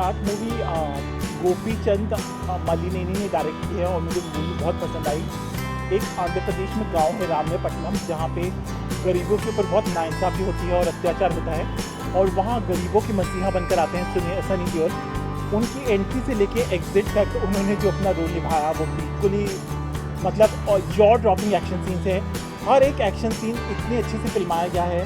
Jat movie Gopi Chand मलिनेनी ने direct की है और मुझे मूवी बहुत पसंद आई। एक आंध्र प्रदेश में गांव है रामनेपट्टनम, जहाँ पे गरीबों के ऊपर बहुत नाइंसाफ़ी होती है और अत्याचार होता है, और वहाँ गरीबों के मसीहा बनकर आते हैं सनी देओल। उनकी एंट्री से लेके एग्जिट तक उन्होंने जो अपना रोल निभाया वो बिल्कुल ही मतलब जॉ ड्रॉपिंग एक्शन सीन्स है। हर एक एक्शन सीन इतने अच्छे से फिल्माया गया है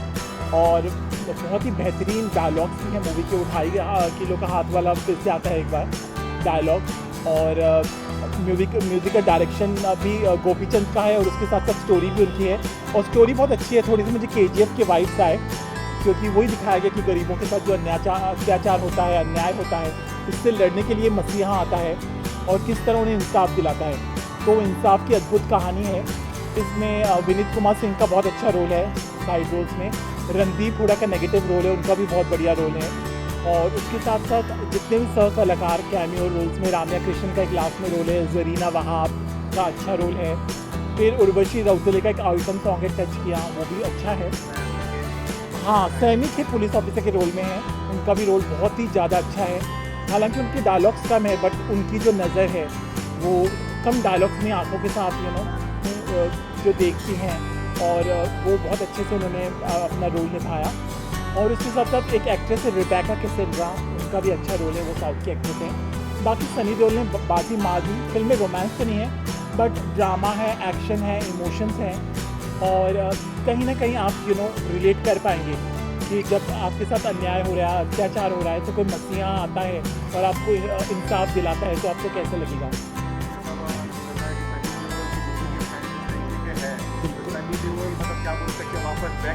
और बहुत ही बेहतरीन डायलॉग्स भी हैं मूवी के। उठाई किलो का हाथ वाला फिर से आता है एक बार डायलॉग, और म्यूज़िक का डायरेक्शन भी गोपी चंद का है और उसके साथ साथ स्टोरी भी उनकी है, और स्टोरी बहुत अच्छी है। थोड़ी सी मुझे KGF के वाइब्स आए, क्योंकि वही दिखाया गया कि गरीबों के साथ जो अत्याचार होता है, अन्याय होता है, उससे लड़ने के लिए मसीहा आता है और किस तरह उन्हें इंसाफ दिलाता है। तो इंसाफ की अद्भुत कहानी है। इसमें विनीत कुमार सिंह का बहुत अच्छा रोल है साइड रोल्स में। रणदीप हुडा का नेगेटिव रोल है, उनका भी बहुत बढ़िया रोल है। और उसके साथ साथ जितने भी सह कलाकार कैमियो रोल्स में, राम्या कृष्ण का एक लास्ट में रोल है, जरीना वहाब का अच्छा रोल है, फिर उर्वशी रौतेले का एक आइटम सॉन्ग है टच किया, वो भी अच्छा है। हाँ, सैनिक के पुलिस ऑफिसर के रोल में है, उनका भी रोल बहुत ही ज़्यादा अच्छा है। हालांकि उनके डायलॉग्स कम है, बट उनकी जो नज़र है वो कम डायलॉग्स में आंखों के साथ जो देखती हैं, और वो बहुत अच्छे से उन्होंने अपना रोल निभाया। और उसके साथ साथ एक एक्ट्रेस है रिबेका कैसेंड्रा, उनका भी अच्छा रोल है, वो साउथ की एक्ट्रेस हैं। बाकी सनी देओल ने बाजी मार दी। फिल्म में रोमांस तो नहीं है, बट ड्रामा है, एक्शन है, इमोशंस हैं, और कहीं ना कहीं आप रिलेट कर पाएंगे कि जब आपके साथ अन्याय हो रहा है, अत्याचार हो रहा है, तो कोई मसीहा आता है और आपको इंसाफ दिलाता है, तो आपको कैसे लगेगा।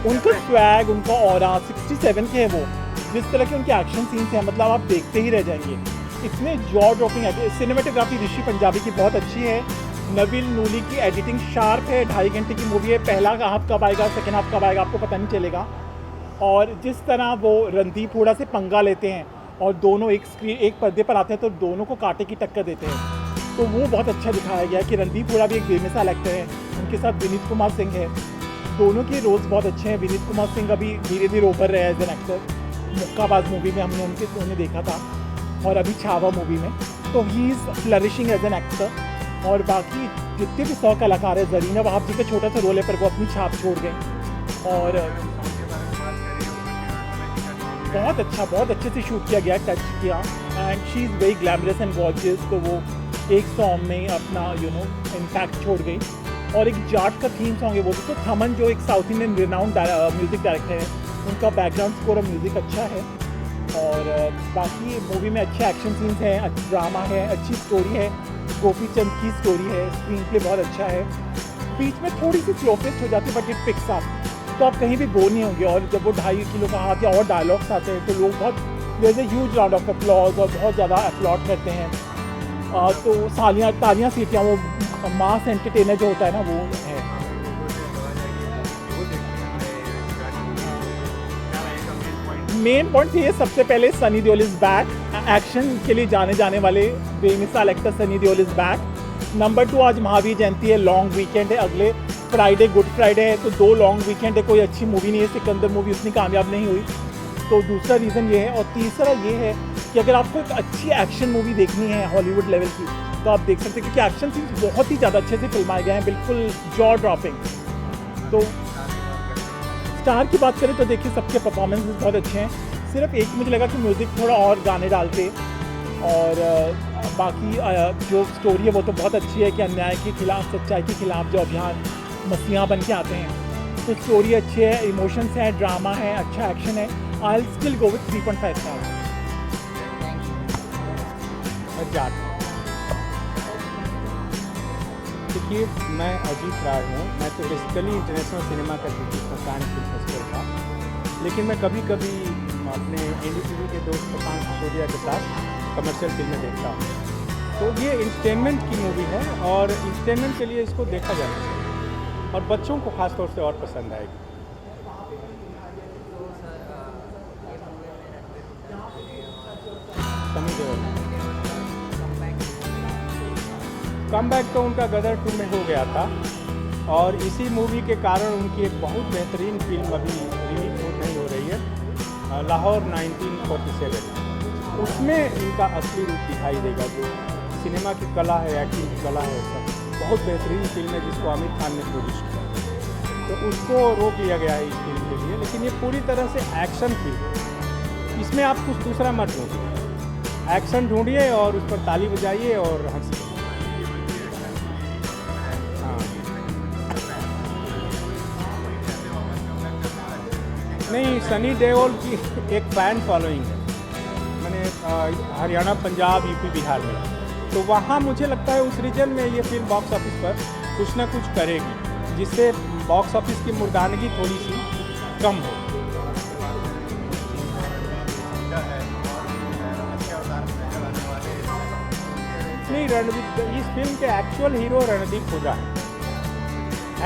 उनका स्वैग, उनका ऑरा 67 के है वो, जिस तरह के उनके एक्शन सीन्स हैं, मतलब आप देखते ही रह जाएंगे। इतने जॉ ड्रॉपिंग है। सिनेमेटोग्राफी ऋषि पंजाबी की बहुत अच्छी है। नबील नूली की एडिटिंग शार्प है। 2.5 घंटे की मूवी है। पहला हाफ कब आएगा, सेकेंड हाफ कब आएगा, आपको पता नहीं चलेगा। और जिस तरह वो रणदीप हुडा से पंगा लेते हैं और दोनों एक पर्दे पर आते हैं, तो दोनों को कांटे की टक्कर देते हैं, तो वो बहुत अच्छा दिखाया गया कि रणदीप हुडा भी एक बेमिसाल एक्टर है। उनके साथ विनीत कुमार सिंह है। दोनों के रोल्स बहुत अच्छे हैं। विनीत कुमार सिंह अभी धीरे धीरे उभर रहे हैं as an actor. Mukkabaaz movie में हमने उन्हें देखा था, और अभी छावा मूवी में, तो he is flourishing as an actor. और बाकी जितने भी सौ कलाकार हैं, जरीना वहाब जी का छोटा सा रोल है, पर वो अपनी छाप छोड़ गए। और बहुत अच्छे से शूट किया गया, टच किया, and she is very glamorous and gorgeous. तो वो एक सॉन्ग में अपना इम्पैक्ट छोड़ गई। और एक जाट का थीम सॉन्ग है वो भी। तो थमन जो एक south Indian renowned music director है, उनका बैकग्राउंड स्कोर और म्यूज़िक अच्छा है। और बाकी मूवी में अच्छे एक्शन सीन्स हैं, ड्रामा है, अच्छी स्टोरी है। गोपी चंद की स्टोरी है, स्क्रीन प्ले बहुत अच्छा है। बीच में थोड़ी सी स्लो पेस्ट हो जाती है, बट इट पिक्स अप, तो आप कहीं भी बोर नहीं होंगे। और जब वो 2.5 किलो का हाथ या और डायलॉग्स आते हैं, तो लोग बहुत there is a huge round of applause और बहुत ज़्यादा अपलॉड करते हैं। तो तालियां सीटियाँ, वो मास एंटरटेनर जो होता है ना, वो है। मेन पॉइंट ये सबसे पहले Sunny Deol is back. Action के लिए जाने जाने वाले बेमिसाल actor Sunny Deol is back. Number 2, आज महावीर जयंती है, लॉन्ग वीकेंड है, अगले फ्राइडे गुड फ्राइडे है, तो 2 लॉन्ग वीकेंड है। कोई अच्छी मूवी नहीं है, सिकंदर मूवी उतनी कामयाब नहीं हुई, तो दूसरा रीज़न ये है। और तीसरा ये है कि अगर आपको एक अच्छी एक्शन मूवी देखनी है हॉलीवुड लेवल की, तो आप देख सकते हैं, क्योंकि एक्शन सीन्स बहुत ही ज़्यादा अच्छे से फिल्माए गए हैं, बिल्कुल जॉ ड्रॉपिंग। तो स्टार की बात करें तो देखिए सबके परफॉर्मेंसेस बहुत अच्छे हैं। सिर्फ एक मुझे लगा कि म्यूज़िक थोड़ा और गाने डालते, और बाकी जो स्टोरी है वो तो बहुत अच्छी है कि अन्याय के खिलाफ, सच्चाई के खिलाफ जो अभियान मसीहा बन के आते हैं, तो स्टोरी अच्छी है, इमोशंस है, ड्रामा है, अच्छा एक्शन है। I will still go with 3.5 star. देखिए, मैं अजीत राय हूँ। मैं तो बेसिकली इंटरनेशनल सिनेमा का कान फिल्म फेस्टिवल था, लेकिन मैं कभी कभी अपने NDTV के दोस्त प्रशांत सिसोदिया के साथ कमर्शियल फिल्में देखता हूँ। तो ये इंटरटेनमेंट की मूवी है, और इंटरटेनमेंट के लिए इसको देखा जाना चाहिए, और बच्चों को खास तौर से और पसंद आएगी। सनी देओल कमबैक तो उनका गदर 2 में हो गया था, और इसी मूवी के कारण उनकी एक बहुत बेहतरीन फिल्म अभी रिलीज नहीं हो रही है, लाहौर 1947। उसमें इनका असली रूप दिखाई देगा। जो सिनेमा की कला है, एक्टिंग की कला है, सब बहुत बेहतरीन फिल्म है जिसको आमिर खान ने प्रोड्यूस किया, तो उसको रोक लिया गया है इस फिल्म के लिए। लेकिन ये पूरी तरह से एक्शन फिल्म है, इसमें आप कुछ दूसरा मत ढूंढिए, एक्शन ढूंढिए और उस पर ताली बजाइए और हंसिए। नहीं, सनी देओल की एक फ़ैन फॉलोइंग है, मैंने हरियाणा, पंजाब, यूपी, बिहार में, तो वहाँ मुझे लगता है उस रीजन में ये फिल्म बॉक्स ऑफिस पर कुछ ना कुछ करेगी, जिससे बॉक्स ऑफिस की मुर्दानगी थोड़ी सी कम हो। नहीं, रणदीप, इस फिल्म के एक्चुअल हीरो रणदीप हुडा है,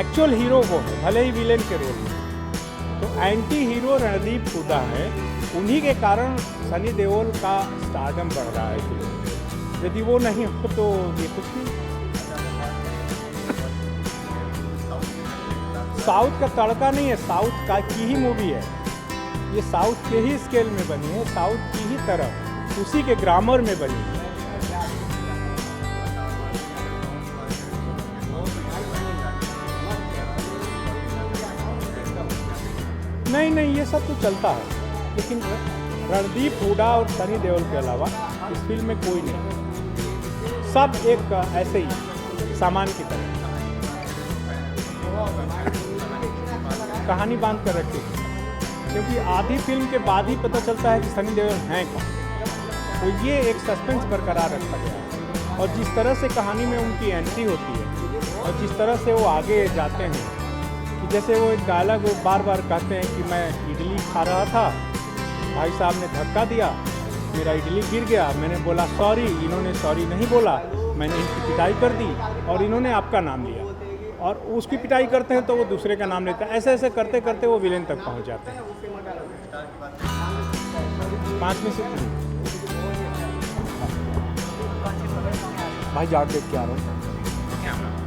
एक्चुअल हीरो वो है, भले ही विलेन के रोल में, तो एंटी हीरो रणदीप हुडा है। उन्हीं के कारण सनी देओल का स्टारडम बढ़ रहा है फिल्म में। यदि वो नहीं हो तो ये कुछ नहीं। साउथ का तड़का नहीं है, साउथ का की ही मूवी है ये, साउथ के ही स्केल में बनी है, साउथ की ही तरह, उसी के ग्रामर में बनी है। नहीं, ये सब तो चलता है, लेकिन रणदीप हुडा और सनी देओल के अलावा इस फिल्म में कोई नहीं, सब एक ऐसे ही सामान की तरह कहानी बांध कर रखी, क्योंकि आधी फिल्म के बाद ही पता चलता है कि सनी देओल हैं कौन, तो ये एक सस्पेंस बरकरार रखा गया है। और जिस तरह से कहानी में उनकी एंट्री होती है और जिस तरह से वो आगे जाते हैं, कि जैसे वो एक डायलॉग वो बार बार कहते हैं कि मैं इडली खा रहा था, भाई साहब ने धक्का दिया, मेरा इडली गिर गया, मैंने बोला सॉरी, इन्होंने सॉरी नहीं बोला, मैंने इनकी पिटाई कर दी और इन्होंने आपका नाम लिया, और उसकी पिटाई करते हैं तो वो दूसरे का नाम लेता है। ऐसे ऐसे करते करते वो विलेन तक पहुंच जाते हैं। 5 में से 3। भाई जाट देख के आ रहा हूँ।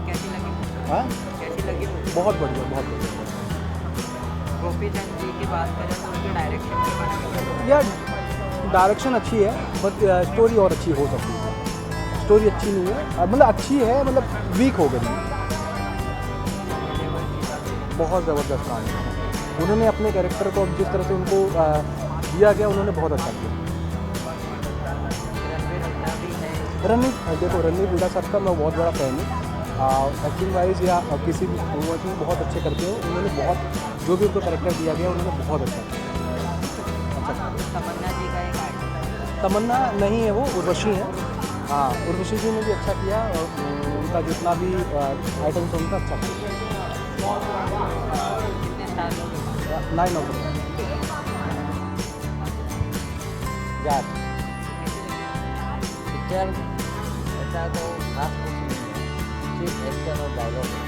कैसी लगी? हाँ, कैसी लगी? बहुत बढ़िया, बहुत बढ़िया। गोपी चंद जी की बात करें तो उनके डायरेक्शन के बारे में यार डायरेक्शन अच्छी है, बट स्टोरी और अच्छी हो सकती है। स्टोरी अच्छी नहीं है, मतलब अच्छी है, मतलब वीक हो गई है। बहुत ज़बरदस्त कहानी है, उन्होंने अपने कैरेक्टर को जिस तरह से उनको दिया गया, उन्होंने बहुत अच्छा किया। रणदीप हुडा सर का मैं बहुत बड़ा फ़ैन हूँ। एक्टिंग वाइज या किसी भी मूवी में बहुत अच्छे करते हैं उन्होंने, बहुत जो भी उनको कैरेक्टर दिया गया उन्होंने बहुत अच्छा किया। तमन्ना जी का एक आइटम तमन्ना नहीं है, वो उर्वशी है। हाँ, उर्वशी जी ने भी अच्छा किया और उनका जितना भी आइटम था उनका अच्छा किया। कितने स्टार लोग 9 आउट ऑफ 10। जाट पिक्चर ऐसा तो खास कुछ नहीं है, सिर्फ एक्शन और डायलॉग है।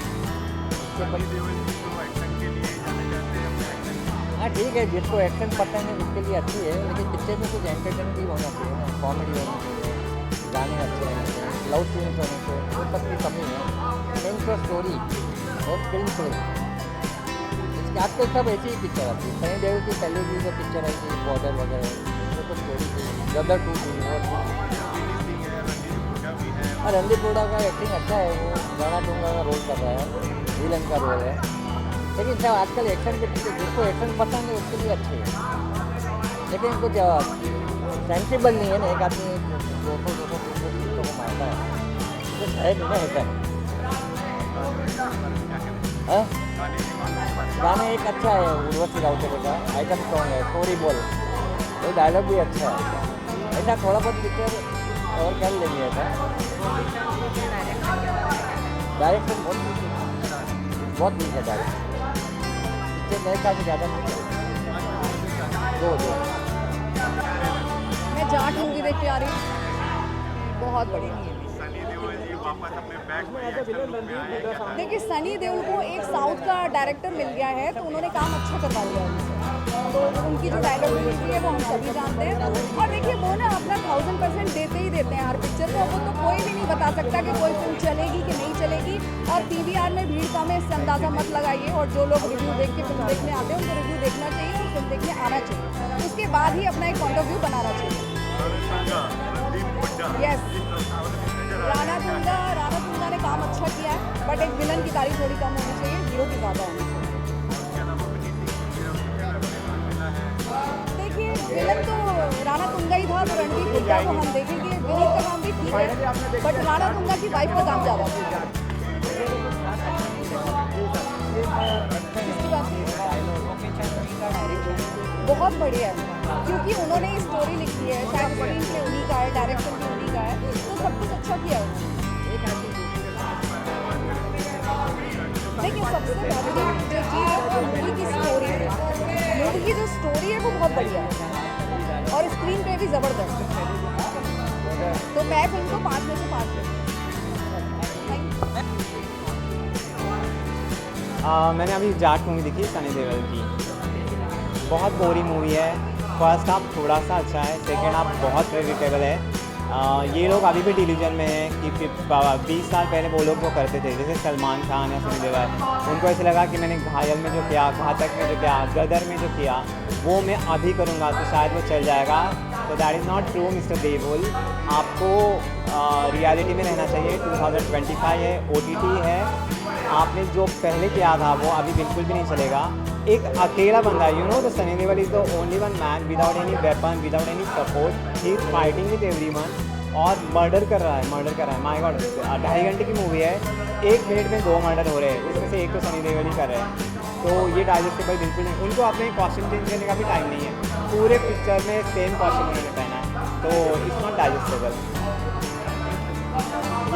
हाँ ठीक है, जिसको एक्शन पसंद है उसके लिए अच्छी है, लेकिन पिक्चर में कुछ एंटरटेनमेंट भी होना चाहिए ना, कॉमेडी होनी चाहिए, गाने अच्छे होने चाहिए, लव सीन्स होने चाहिए, वो सब की कमी है। सेंस ऑफ स्टोरी और फिल्म प्ले, इसके आजकल सब ऐसी ही पिक्चर आती है। सनी देओल की पहले भी जो पिक्चर आई थी बॉर्डर वगैरह, वो तो स्टोरी थी, गदर 2 थी और रणदीप हुडा का एक्टिंग अच्छा है, वो गाना दूंगा का रोल कर रहा है, विलन का रोल है। लेकिन सब आजकल एक्शन के पीछे, जिसको एक्शन पसंद है उसके लिए अच्छे है, लेकिन कुछ सेंसिबल नहीं है ना। एक आदमी 200 को मारता है, कुछ है नहीं ना ऐसा। गाने एक अच्छा है उर्वशी राउतेरे का, आइटम सॉन्ग है, स्टोरी बोल, वो डायलॉग भी अच्छा है। ऐसा थोड़ा बहुत पिक्चर और कर लेंगे ऐसा। डायरेक्शन बहुत वीक है डायरेक्शन, पिक्चर मेरे ख्याल से ज़्यादा नहीं है। 2 मैं जाट मूवी देख के आ रही हूँ, बहुत बढ़िया। देखिए सनी देओल को एक साउथ का डायरेक्टर मिल गया है, तो उन्होंने काम अच्छा करवा दिया उनसे। तो उनकी जो डायलॉग डिलीवरी है वो हम सभी जानते हैं, और देखिए वो ना अपना 1000% देते ही देते हैं हर पिक्चर को। वो तो कोई भी नहीं बता सकता कि कोई फिल्म चलेगी कि नहीं चलेगी, और PVR में भीड़ कम है इससे अंदाज़ा मत लगाइए। और जो लोग रिव्यू देख के फिल्म देखने आते हैं उनको रिव्यू देखना चाहिए और फिल्म देखने आना चाहिए, उसके बाद ही अपना एक पॉइंट ऑफ व्यू बनाना चाहिए। यस, राणा तुंगा ने काम अच्छा किया है, बट एक विलन की तारीफ थोड़ी कम होनी चाहिए, हीरो की ज़्यादा होनी चाहिए। देखिए विलन तो राणा तुंगा ही था, तो रणदीप हुड्डा को हम देखेंगे। विनीत का काम भी ठीक है, बट राणा तुंगा की वाइफ का काम ज़्यादा था। बहुत बढ़िया है, क्योंकि उन्होंने ही स्टोरी लिखी है, शायद स्क्रीन प्ले उन्हीं का है, डायरेक्शन भी उन्हीं का है, तो सब कुछ अच्छा किया है उन्होंने। देखिए सबसे बेहतरीन जो चीज़ है वो मूवी की स्टोरी है। मूवी की जो स्टोरी है वो बहुत बढ़िया है और स्क्रीन प्ले भी ज़बरदस्त है, तो मैं फिल्म को 5 में से 5 देती हूँ। मैंने अभी जाट मूवी देखी सनी देओल की, बहुत बोरिंग मूवी है। फर्स्ट हाफ थोड़ा सा अच्छा है, सेकेंड हाफ बहुत प्रेडिक्टेबल है। ये लोग अभी भी डिलीजन में हैं कि 20 साल पहले वो लोग जो करते थे, जैसे सलमान खान या सनी देओल, उनको ऐसे लगा कि मैंने घायल में जो किया, घातक में जो किया, गदर में जो किया, वो मैं अभी करूँगा तो शायद वो चल जाएगा। तो that is not true mister Deol. आपको रियलिटी में रहना चाहिए। 2025 है, OTT है। आपने जो पहले किया था वो अभी बिल्कुल भी नहीं चलेगा। एक अकेला बंदा, you know the Sunny Deol is the only one man without any weapon, without any support, he is fighting with everyone और मर्डर कर रहा है। माय गॉड, 2.5 घंटे की मूवी है, 1 मिनट में 2 मर्डर हो रहे हैं, उसमें से एक तो सनी देओल ही कर रहे हैं। तो ये डाइजेस्टेबल बिल्कुल नहीं। उनको अपने कॉस्ट्यूम चेंज करने का भी टाइम नहीं है, पूरे पिक्चर में सेम कॉस्ट्यूम उन्होंने पहना है, तो इट्स नॉट डाइजेस्टेबल।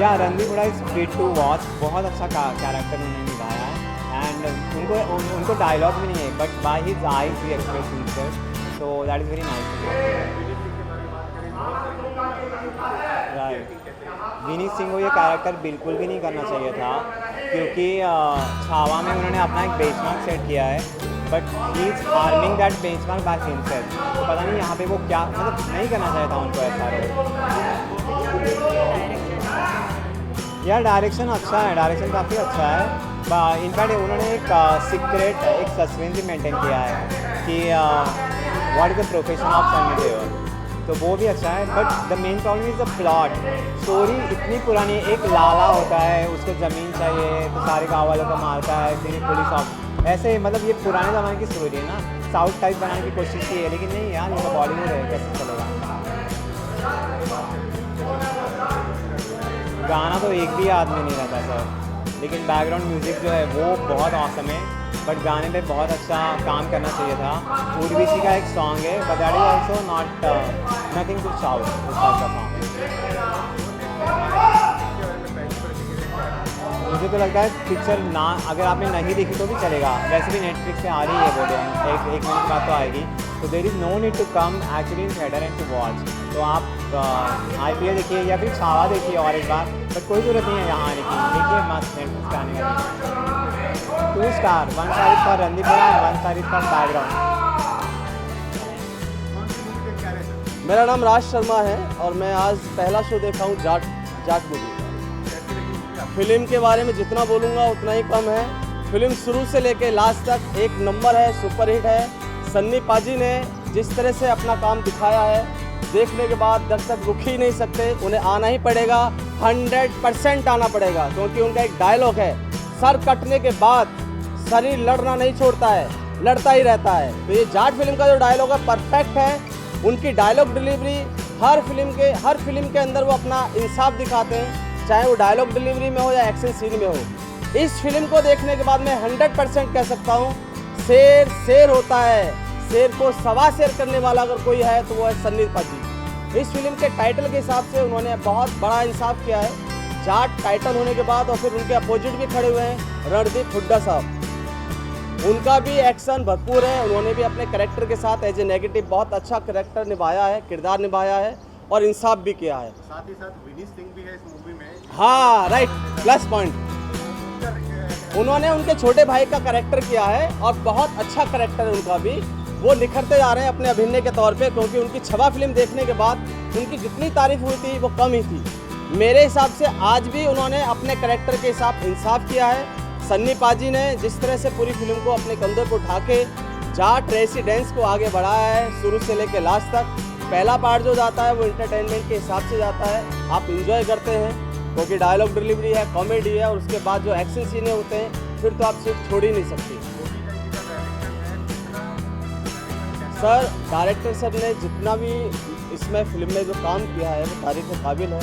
या Randeep Hooda is fit to watch, बहुत अच्छा कैरेक्टर उन्होंने निभाया है एंड उनको डायलॉग भी नहीं है, but by his eyes he express himself, so that is very nice. Right, Vineet Singh को ये कैरेक्टर बिल्कुल भी नहीं करना चाहिए था, क्योंकि छावा में उन्होंने अपना एक बेंचमार्क सेट किया है, but he is harming that benchmark by himself. तो पता नहीं यहाँ पे वो क्या, मतलब नहीं करना चाहिए था उनको ऐसा रोल। यार डायरेक्शन अच्छा है, डायरेक्शन काफ़ी अच्छा है। इनफैक्ट उन्होंने एक सीक्रेट, एक सस्पेंस भी मेंटेन किया है कि what is the profession of Sunny Deol, तो वो भी अच्छा है। But the main problem is the plot. Story इतनी पुरानी, एक लाला होता है, उसको ज़मीन चाहिए तो सारे गाँव वालों को मारता है, फिर पुलिस ऑफ, ऐसे मतलब ये पुराने ज़माने की स्टोरी है ना, साउथ टाइप बनाने की कोशिश की है, लेकिन नहीं यार, ये तो बॉलीवुड है, कैसे चलेगा। गाना तो एक भी आदमी नहीं रहता सर, लेकिन बैकग्राउंड म्यूज़िक जो है वो बहुत औसम है, बट गाने पे बहुत अच्छा काम करना चाहिए था। उर्वशी का एक सॉन्ग है, but that is also not nothing to shout, उस टाइप का सॉन्ग। मुझे तो लगता है पिक्चर ना, अगर आपने नहीं देखी तो भी चलेगा, वैसे भी नेटफ्लिक्स पे आ रही है वो, एक महीने के बाद तो आएगी, तो there is no need to come actually in theatre and to watch. तो आप IPL देखिए या फिर छावा देखिए और एक बार, बट कोई ज़रूरत नहीं है यहाँ आने की, देखिए मस्त नेटफ्लिक्स पे आने का। 2 star, 1 star is for Randeep Hooda, 1 star is for background. मेरा नाम राज शर्मा है और मैं आज पहला शो देखा हूँ जाट मूवी। फिल्म के बारे में जितना बोलूँगा उतना ही कम है। फिल्म शुरू से लेके लास्ट तक एक नंबर है, सुपरहिट है। सन्नी पाजी ने जिस तरह से अपना काम दिखाया है, देखने के बाद दर्शक रुक ही नहीं सकते, उन्हें आना ही पड़ेगा, 100% आना पड़ेगा, क्योंकि उनका एक डायलॉग है, सर कटने के बाद शरीर लड़ना नहीं छोड़ता है, लड़ता ही रहता है। तो ये जाट फिल्म का जो डायलॉग है परफेक्ट है। उनकी डायलॉग डिलीवरी हर फिल्म के अंदर वो अपना इंसाफ दिखाते हैं, चाहे वो डायलॉग डिलीवरी में हो या एक्शन सीन में हो। इस फिल्म को देखने के बाद मैं 100% कह सकता हूँ, शेर होता है, शेर को सवा शेर करने वाला अगर कोई है तो वो है सन्नी पाजी। इस फिल्म के टाइटल के हिसाब से उन्होंने बहुत बड़ा इंसाफ किया है। जाट टाइटल होने के बाद और फिर उनके अपोजिट भी खड़े हुए हैं रणदीप हुड्डा साहब, उनका भी एक्शन भरपूर है। उन्होंने भी अपने कैरेक्टर के साथ एज ए नेगेटिव बहुत अच्छा कैरेक्टर निभाया है, किरदार निभाया है और इंसाफ भी किया है। साथ ही साथ विनीत सिंह भी है इस मूवी में। हाँ राइट, प्लस पॉइंट। उन्होंने उनके छोटे भाई का कैरेक्टर किया है और बहुत अच्छा कैरेक्टर है उनका भी। वो निखरते जा रहे हैं अपने अभिनय के तौर पे, क्योंकि उनकी छवा फिल्म देखने के बाद उनकी जितनी तारीफ हुई थी वो कम ही थी। मेरे हिसाब से आज भी उन्होंने अपने कैरेक्टर के हिसाब इंसाफ किया है। सन्नी पाजी ने जिस तरह से पूरी फिल्म को अपने कंधों पर उठा के जाट रेसिडेंस को आगे बढ़ाया है, शुरू से लेकर लास्ट तक, पहला पार्ट जो जाता है वो इंटरटेनमेंट के हिसाब से जाता है, आप इंजॉय करते हैं क्योंकि डायलॉग डिलीवरी है, कॉमेडी है, और उसके बाद जो एक्शन सीने होते हैं फिर तो आप सीट छोड़ ही नहीं सकते। सर डायरेक्टर साहब ने जितना भी इसमें फिल्म में जो काम किया है वो तारीफ के काबिल है।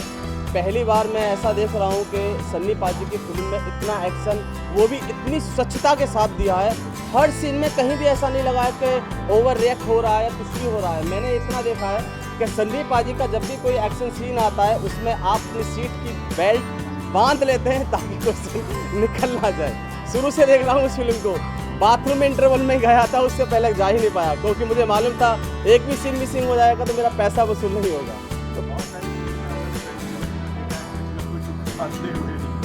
पहली बार मैं ऐसा देख रहा हूँ कि सन्नी पाजी की फिल्म में इतना एक्शन, वो भी इतनी स्वच्छता के साथ दिया है। हर सीन में कहीं भी ऐसा नहीं लगा है कि ओवर रिएक्ट हो रहा है या कुछ भी हो रहा है। मैंने इतना देखा है कि सन्नी पाजी का जब भी कोई एक्शन सीन आता है उसमें आप अपनी सीट की बेल्ट बांध लेते हैं ताकि कोई निकल ना जाए। शुरू से देख रहा हूँ उस फिल्म को, बाथरूम में इंटरवल में गया था, उससे पहले जा ही नहीं पाया क्योंकि मुझे मालूम था एक भी सीन मिसिंग हो जाएगा तो मेरा पैसा वसूल नहीं होगा।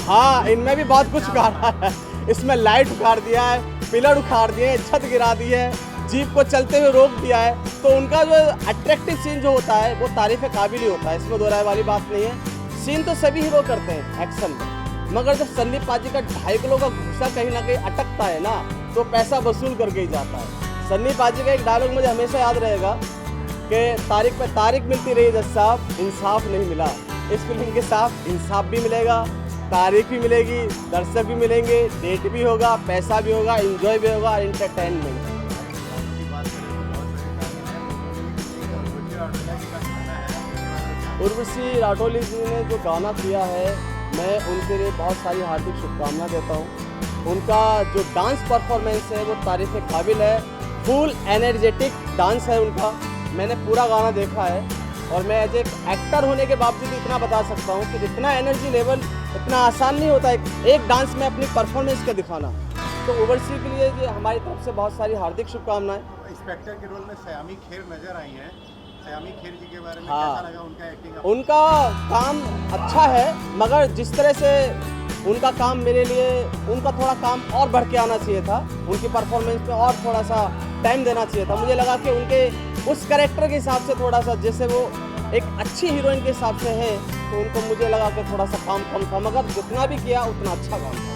हाँ, इनमें भी बहुत कुछ उखाड़ा है। इसमें लाइट उखाड़ दिया है, पिलर उखाड़ दिए हैं, छत गिरा दी है, जीप को चलते हुए रोक दिया है। तो उनका जो अट्रैक्टिव सीन जो होता है वो तारीफ काबिल ही होता है, इसमें दो राय वाली बात नहीं है। सीन तो सभी हीरो करते हैं एक्शन में, मगर जब सन्नी पाजी का 2.5 किलो का भूसा कहीं ना कहीं अटकता है ना तो पैसा वसूल करके ही जाता है। सन्नी पाजी का एक डायलॉग मुझे हमेशा याद रहेगा कि तारीख पे तारीख मिलती रही जज साहब, इंसाफ नहीं मिला। इस फिल्म के साथ इंसाफ भी मिलेगा, तारीख भी मिलेगी, दर्शक भी मिलेंगे, डेट भी होगा, पैसा भी होगा, एंजॉय भी होगा, एंटरटेनमेंट। उर्वशी राठौली जी ने जो गाना किया है मैं उनके लिए बहुत सारी हार्दिक शुभकामनाएं देता हूं। उनका जो डांस परफॉर्मेंस है वो तारीफ काबिल है, फुल एनर्जेटिक डांस है उनका। मैंने पूरा गाना देखा है और मैं एज एक एक्टर होने के बावजूद इतना बता सकता हूं कि इतना एनर्जी लेवल इतना आसान नहीं होता एक डांस में अपनी परफॉर्मेंस का दिखाना। तो उर्वशी के लिए ये हमारी तरफ से बहुत सारी हार्दिक शुभकामनाएं। इंस्पेक्टर के रोल में सयामी खेर नजर आई हैं, सयामी खेर जी के बारे में हाँ। कैसा लगा उनका एक्टिंग? उनका काम अच्छा है, मगर जिस तरह से उनका काम मेरे लिए, उनका थोड़ा काम और बढ़ के आना चाहिए था, उनकी परफॉर्मेंस पे और थोड़ा सा टाइम देना चाहिए था। मुझे लगा कि उनके उस कैरेक्टर के हिसाब से थोड़ा सा, जैसे वो एक अच्छी हीरोइन के हिसाब से है तो उनको मुझे लगा कि थोड़ा सा काम कम था, मगर जितना भी किया उतना अच्छा काम था।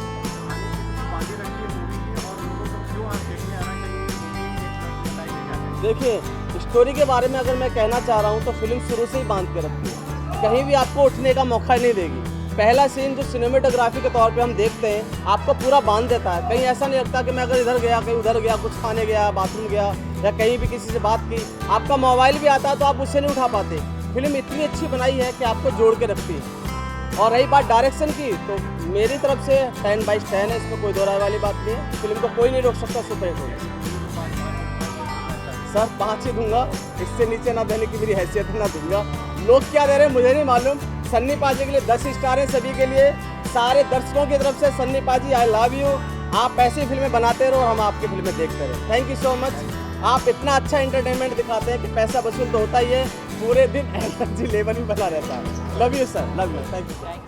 देखिए, स्टोरी के बारे में अगर मैं कहना चाह रहा हूँ तो फिल्म शुरू से ही बांध के रखती है, कहीं भी आपको उठने का मौका नहीं देगी। पहला सीन जो सिनेमेटोग्राफी के तौर पे हम देखते हैं आपको पूरा बांध देता है, कहीं ऐसा नहीं लगता कि मैं अगर इधर गया कहीं उधर गया, कुछ खाने गया, बाथरूम गया या कहीं भी किसी से बात की, आपका मोबाइल भी आता है तो आप उससे नहीं उठा पाते। फिल्म इतनी अच्छी बनाई है कि आपको जोड़ के रखती है। और रही बात डायरेक्शन की, तो मेरी तरफ से 10/10 है, इसमें कोई दो राय वाली बात नहीं है। फिल्म को कोई नहीं रोक सकता सुपर हिट होने। सर 5 ही दूंगा, इससे नीचे ना देने की मेरी हैसियत ना दूंगा। लोग क्या दे रहे हैं मुझे नहीं मालूम। सन्नी पाजी के लिए 10 स्टार हैं सभी के लिए, सारे दर्शकों की तरफ से सन्नी पाजी आई लव यू। आप ऐसी फिल्में बनाते रहो, हम आपकी फिल्में देखते रहे। Thank you so much. आप इतना अच्छा एंटरटेनमेंट दिखाते हैं कि पैसा वसूल तो होता ही है, पूरे दिन एनर्जी लेवल भी बना रहता है। Love you sir, love you, thank you.